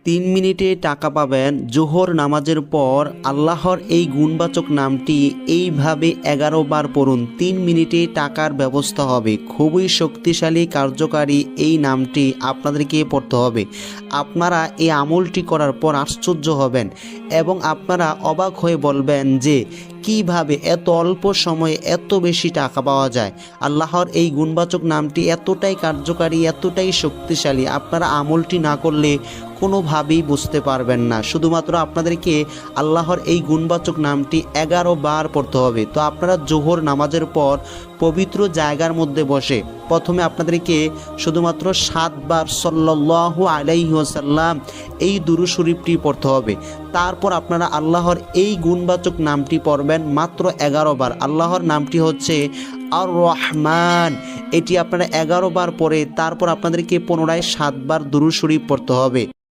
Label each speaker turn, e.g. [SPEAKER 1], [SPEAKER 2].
[SPEAKER 1] 3 মিনিটে টাকা পাবেন। জোহর নামাজের পর আল্লাহর এই গুণবাচক নামটি এইভাবে 11 বার পড়ুন, 3 মিনিটে টাকার ব্যবস্থা হবে। খুবই শক্তিশালী কার্যকারী এই নামটি আপনাদেরকে পড়তে হবে। আপনারা এই আমলটি করার পর আশ্চর্য হবেন এবং আপনারা অবাক হয়ে বলবেন যে কিভাবে এত অল্প সময়ে এত বেশি টাকা পাওয়া যায়। আল্লাহর এই গুণবাচক নামটি এতটাই কার্যকারী, এতটাই শক্তিশালী, আপনারা আমলটি না করলে কোনোভাবেই বুঝতে পারবেন না। শুধুমাত্র আপনাদেরকে আল্লাহর এই গুণবাচক নামটি 11 বার পড়তে হবে। তো আপনারা জোহর নামাজের পর পবিত্র জায়গার মধ্যে বসে প্রথমে আপনাদেরকে শুধুমাত্র 7 বার সাল্লাল্লাহু আলাইহি ওয়াসাল্লাম এই দুরূদ শরীফটি পড়তে হবে। তারপর আপনারা আল্লাহর এই গুণবাচক নামটি পড়বেন মাত্র 11 বার। আল্লাহর নামটি হচ্ছে আর রহমান। এটি আপনারা 11 বার পরে তারপর আপনাদেরকে পুনরায় 7 বার দুরূদ শরীফ পড়তে হবে।